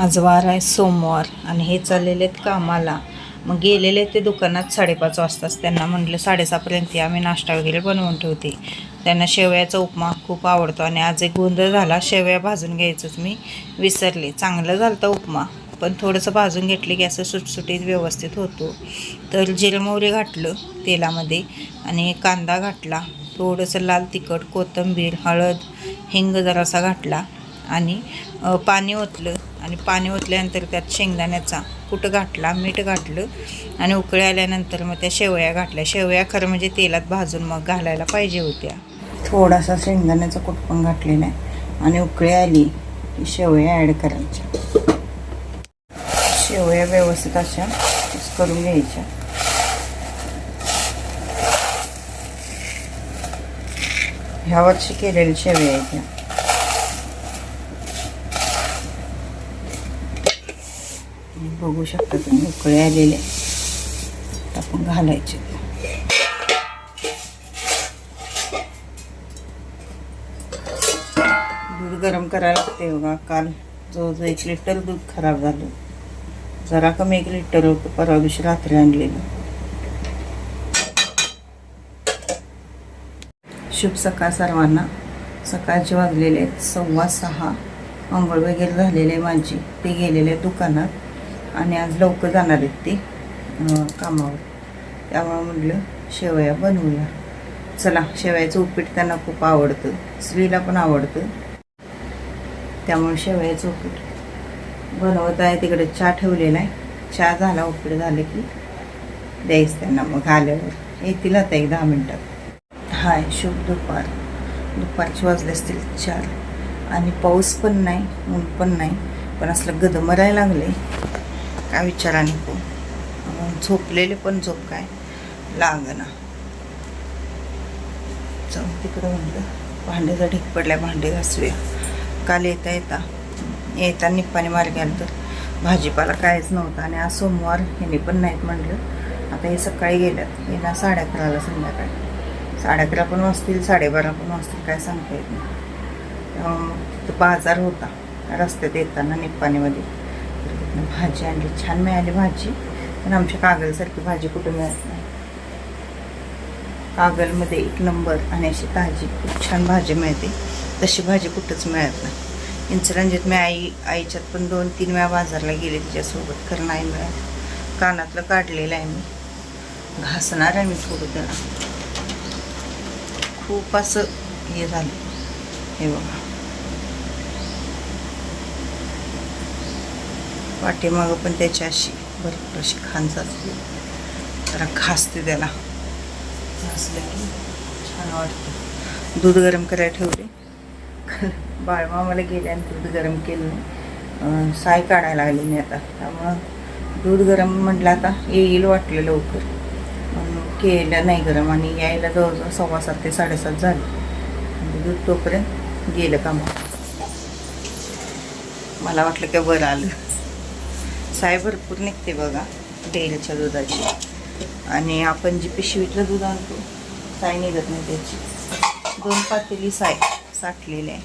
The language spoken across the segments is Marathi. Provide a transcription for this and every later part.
आज वार आहे सोमवार आणि हे चाललेले आहेत कामाला. मग गेलेले ते दुकानात 5:30 वाजताच. त्यांना म्हटलं 6:30पर्यंत आम्ही नाश्ता वगैरे बनवून ठेवते. त्यांना शेवयाचा उपमा खूप आवडतो आणि आज एक गोंधळ झाला. शेवया भाजून घ्यायचंच मी विसरले. चांगलं झालं तर उपमा, पण थोडंसं भाजून घेतले की असं सुटसुटीत व्यवस्थित होतो. तर जिरं मोहरी घातलं तेलामध्ये आणि कांदा घातला, थोडंसं लाल तिखट, कोथिंबीर, हळद, हिंग जरासा घातला आणि पाणी ओतलं आणि पाणी ओतल्यानंतर त्यात शेंगदाण्याचा कूट घातला, मीठ घातलं आणि उकळी आल्यानंतर मग त्या शेवया घातल्या. शेवया खरं म्हणजे तेलात भाजून मग घालायला पाहिजे होत्या. थोडासा शेंगदाण्याचा कूट पण घातलेला आहे आणि उकळी आली की शेवया ॲड करायच्या. शेवया व्यवस्थित अशा करून घ्यायच्या. ह्या वर्षी केलेल्या शेवया आहेत त्या. बघू शकता तुम्ही उकळे आलेले आपण घालायचे. दूध गरम करायला लागते बघा. काल जवळजवळ 1 लिटर दूध खराब झालं. जरा कमी 1 लिटर होतं. परवा दिवशी रात्री आणलेलं. शुभ सकाळ सर्वांना. सकाळचे वाजलेले आहेत 6:15. अंघोळ वगैरे झालेले आहे माझी. ते गेलेले दुकानात आणि आज लवकर जाणार आहेत ते कामावर. त्यामुळे म्हटलं शेवया बनवूया. चला, शेवयाचं उपीट त्यांना खूप आवडतं, स्त्रीला पण आवडतं, त्यामुळे शेवयाचं उपीट बनवत आहे. तिकडे चहा ठेवलेला आहे. चहा झाला, उपीट झालं की द्यायचं त्यांना. मग आल्यावर येतील आता 1-10 मिनटात. हाय, शुभ दुपार. दुपारचे वाजले असतील 4 आणि पाऊस पण नाही, ऊन पण नाही, पण असलं गदमरायला लागले काय विचारा नको. झोपलेले पण झोप काय लागना. जाऊन तिकडं म्हणलं भांड्याचा ढीक पडल्या, भांडे घासूया. काल येता निप्पाणी मार्गे आलं तर भाजीपाला काहीच नव्हता आणि आज सोमवार ह्याने पण नाहीत म्हणलं. आता हे सकाळी गेल्यात, येणार 11:30ला संध्याकाळी. 11:30 पण वाजतील, 12:30 पण वाजतील, काय सांगता येत नाही. तिथं बाजार होता रस्त्यात येताना निप्पाणीमध्ये. भाजी आणली, छान मिळाली भाजी, पण आमच्या कागलसारखी भाजी कुठं मिळत नाही. कागलमध्ये 1 नंबर आणि अशी ताजी खूप छान भाजी मिळते. तशी भाजी कुठंच मिळत नाही. इचलकरंजीत मी आईच्यात पण 2-3 वेळा बाजारला गेले तिच्यासोबत, खरं नाही मिळत. कानातलं काढलेलं आहे मी, घासणार आहे मी थोडं त्याला. खूप असं हे झालं. हे बघा, पाठीमागं पण त्याची अशी भरपूर अशी खांज असते. जरा घासते त्याला, घासलं की छान वाटतं. दूध गरम करायला ठेवले. बाळमामाला गेले आणि दूध गरम केलं नाही. साय काढायला लागली मी आता. त्यामुळं दूध गरम म्हटलं आता येईल वाटलं लवकर, म्हणून केलं नाही गरम. आणि यायला जवळजवळ 7:15 ते 7:30 झाले. दूध तोपर्यंत गेलं कामावर. मला वाटलं काय बरं आलं. साय भरपूर निघते बघा डेअरीच्या दुधाची. आणि आपण जी पिशवीतलं दूध आणतो साय निघत नाही त्याची. 2 पातेली साय साठलेली आहे.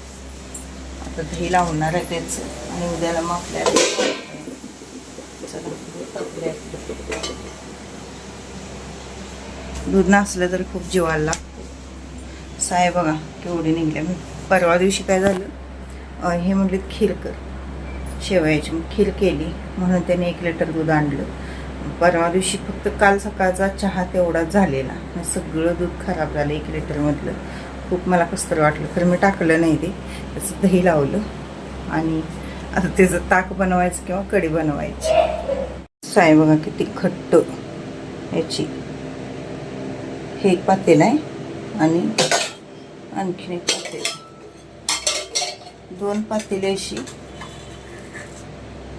आता दही लावणार आहे त्याचं आणि उद्याला मग आपल्याला दूध नसलं तर खूप जीवाला लागतं. साय बघा केवढी निघल्या. मी परवा दिवशी काय झालं, हे म्हटलं खीर कर शेवयाची. मग खीर केली म्हणून त्याने 1 लिटर दूध आणलं. परवा दिवशी फक्त काल सकाळचा चहा तेवढाच झालेला, सगळं दूध खराब झालं 1 लिटरमधलं. खूप मला कसं तर वाटलं, खरं मी टाकलं नाही. ते त्याचं दही लावलं आणि आता त्याचं ताक बनवायचं किंवा कढी बनवायची. साय बघा किती घट्ट याची. हे 1 पातेलं आहे आणि आणखीन 1 पातेलं, 2 पातेली अशी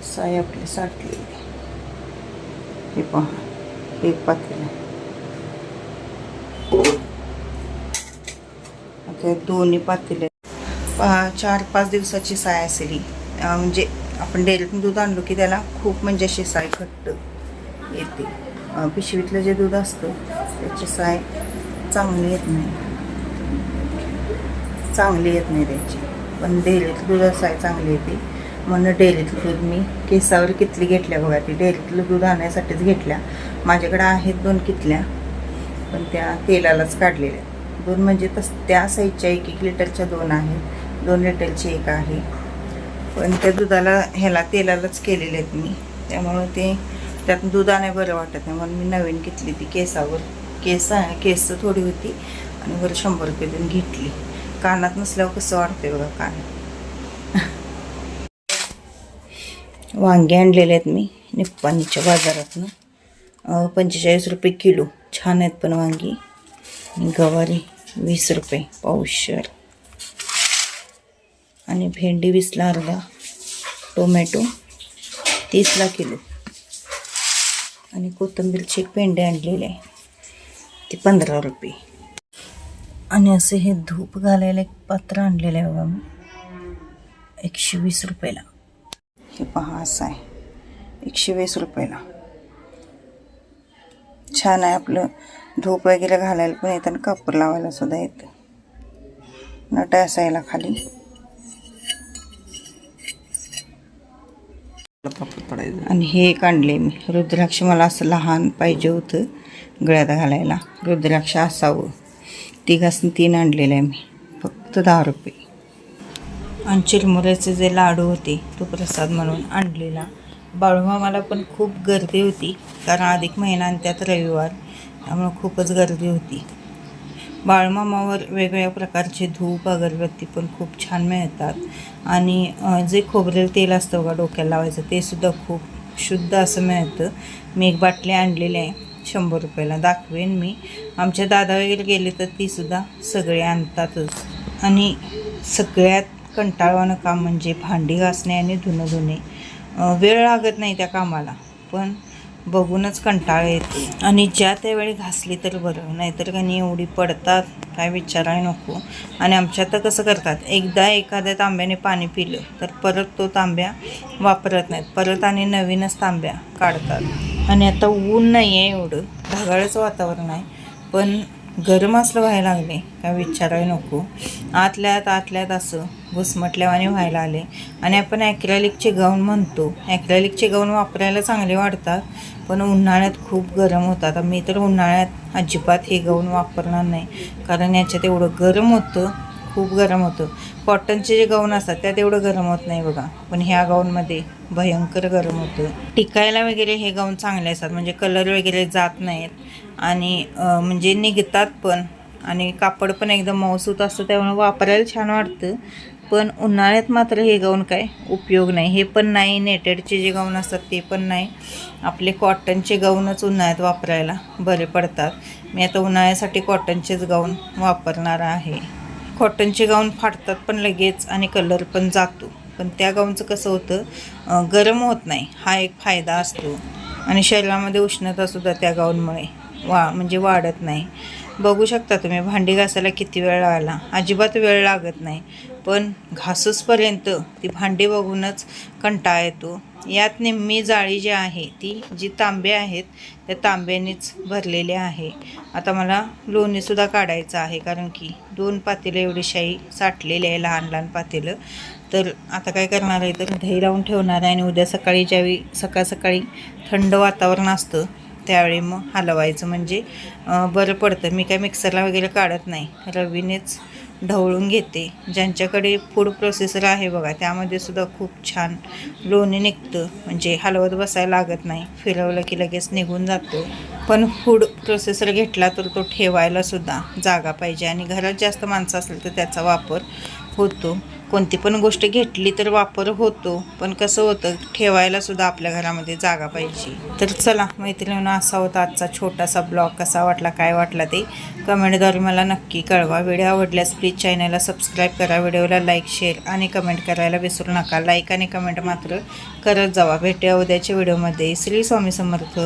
साय आपली साठलेली. हे पहा 1 पातेलं. आता दोन्ही पातेले पहा 4-5 दिवसाची साय असेल. म्हणजे आपण डेअरीतून दूध आणलो की त्याला खूप म्हणजे अशी साय घट्ट येते. पिशवीतलं जे दूध असतं त्याची साय चांगली येत नाही त्याची. पण डेअरीतलं दूध साय चांगली येते. म्हणून डेअरीतलं दूध मी केसावर कितली घेतल्या बघा. ती डेअरीतलं दूध आणण्यासाठीच घेतल्या. माझ्याकडे आहेत 2 कितल्या, पण त्या तेलालाच काढलेल्या. 2 म्हणजे त्या साईजच्या 1-1 लिटरच्या 2 आहेत, 2 लिटरची 1 आहे. पण त्या दुधाला ह्याला तेलालाच केलेले आहेत मी, त्यामुळं ते त्यात दूध आणाय बरं वाटत नाही. म्हणून मी नवीन घेतली ती केसावर. केस थोडी होती आणि वर 100 रुपये देऊन घेतली. कानात नसल्यावर कसं वाटतंय बघा कान. वांगे आणलेले आहेत मी निप्पाणीच्या बाजारातनं, 45 रुपये किलो. छान आहेत पण वांगी. गवारी 20 रुपये पावशेर, आणि भेंडी 20ला अर्धा, टोमॅटो 30ला किलो, आणि कोथिंबीरची एक पेंडे आणलेले आहे ती 15 रुपये. आणि असं हे धूप घालायला एक पात्र आणलेलं आहे बघा मी, 120 रुपयाला. हे पहा असं आहे 120 रुपयाला. छान आहे. आपलं धूप वगैरे घालायला पण येतं आणि कापूर लावायला सुद्धा येतं. नट असायला खाली. आणि हे एक आणले मी रुद्राक्ष. मला असं लहान पाहिजे होतं गळ्यात घालायला, रुद्राक्ष असावं. 3 आणलेलं आहे मी, फक्त 10 रुपये. आणि चिरमुऱ्याचे जे लाडू होते तो प्रसाद म्हणून आणलेला. बाळूमामाला पण खूप गर्दी होती, कारण अधिक महिना आणि त्यात रविवार, त्यामुळं खूपच गर्दी होती. बाळूमामावर वेगवेगळ्या प्रकारचे धूप अगरबत्ती पण खूप छान मिळतात. आणि जे खोबरेल तेल असतं बघा डोक्याला लावायचं, ते सुद्धा खूप शुद्ध असं मिळतं. मी एक बाटली आणलेली आहे 100 रुपयाला. दाखवेन मी. आमच्या दादा वगैरे गेले तर ती सुद्धा सगळे आणतातच. आणि सगळ्यात कंटाळवाणं काम म्हणजे भांडी घासणे आणि धुणं धुणे. वेळ लागत नाही त्या कामाला, पण बघूनच कंटाळा येते. आणि ज्या त्यावेळी घासली तर बरं, नाहीतर का नाही एवढी पडतात काय विचारायला नको. आणि आमच्यात तर कसं करतात, एकदा एखाद्या तांब्याने पाणी पिलं तर परत तो तांब्या वापरत नाहीत, परत आणि नवीनच तांब्या काढतात. आणि आता ऊन नाही आहे एवढं, ढगाळचं वातावरण आहे, पण गरम असलं व्हायला लागले काय विचारायला नको. आतल्यात असं घुसमटल्यावाने व्हायला आले. आणि आपण ॲक्रेलिकचे गाऊन म्हणतो, ॲक्रेलिकचे गाऊन वापरायला चांगले वाटतात, पण उन्हाळ्यात खूप गरम होतात. मी तर उन्हाळ्यात अजिबात हे गाऊन वापरणार नाही, कारण याच्यात एवढं गरम होतं, खूप गरम होतं. कॉटनचे जे गाऊन असतात त्यात एवढं गरम होत नाही बघा, पण ह्या गाऊनमध्ये भयंकर गरम होतं. टिकायला वगैरे हे गाऊन चांगले असतात, म्हणजे कलर वगैरे जात नाहीत, आणि म्हणजे निघतात पण, आणि कापड पण एकदम मऊसूत असतं, त्यामुळे वापरायला छान वाटतं. पण उन्हाळ्यात मात्र हे गाऊन काय उपयोग नाही. हे पण नाही, नेटेडचे जे गाऊन असतात ते पण नाही. आपले कॉटनचे गाऊनच उन्हाळ्यात वापरायला बरे पडतात. मी आता उन्हाळ्यासाठी कॉटनचेच गाऊन वापरणार आहे. कॉटनचे गाऊन फाटतात पण लगेच, आणि कलर पण जातो. पण त्या गाऊनचं कसं होतं, गरम होत नाही, हा एक फायदा असतो. आणि शरीरामध्ये उष्णतासुद्धा त्या गाऊनमुळे म्हणजे वाढत नाही. बघू शकता तुम्ही, भांडी घासायला किती वेळ लावायला, अजिबात वेळ लागत नाही, पण घासूसपर्यंत ती भांडी बघूनच कंटाळा येतो. यात निम्मी जाळी जी आहे ती जी तांबे आहेत त्या तांब्यानेच भरलेले आहे. आता मला लोणीसुद्धा काढायचं आहे, कारण की 2 पातेलं एवढी शाई साठलेली आहे, लहान लहान पातेलं. तर आता काय करणार आहे, तर दही लावून ठेवणार आहे, आणि उद्या सकाळी ज्यावेळी सकाळी थंड वातावरण असतं त्यावेळी मग हलवायचं, म्हणजे बरं पडतं. मी काय मिक्सरला वगैरे काढत नाही, रवीनेच ढवळून घेते. ज्यांच्याकडे फूड प्रोसेसर आहे बघा, त्यामध्ये सुद्धा खूप छान लोणी निघतं, म्हणजे हलवत बसायला लागत नाही, फिरवलं की लगेच निघून जातो. पण फूड प्रोसेसर घेतला तर तो ठेवायला सुद्धा जागा पाहिजे, आणि घरात जास्त माणसं असेल तर त्याचा वापर होतो. कोणती पण गोष्ट घेतली तर वापर होतो, पण कसं होतं, ठेवायला सुद्धा आपल्या घरामध्ये जागा पाहिजे. तर चला मैत्रिणींनो, असा होता आजचा छोटासा ब्लॉग. कसा वाटला, काय वाटला ते कमेंटद्वारे मला नक्की कळवा. व्हिडिओ आवडल्यास प्लीज चॅनलला सबस्क्राईब करा, व्हिडिओला लाईक, शेअर आणि कमेंट करायला विसरू नका. लाईक आणि कमेंट मात्र करत जावा. भेटूया उद्याच्या व्हिडिओमध्ये. श्री स्वामी समर्थ.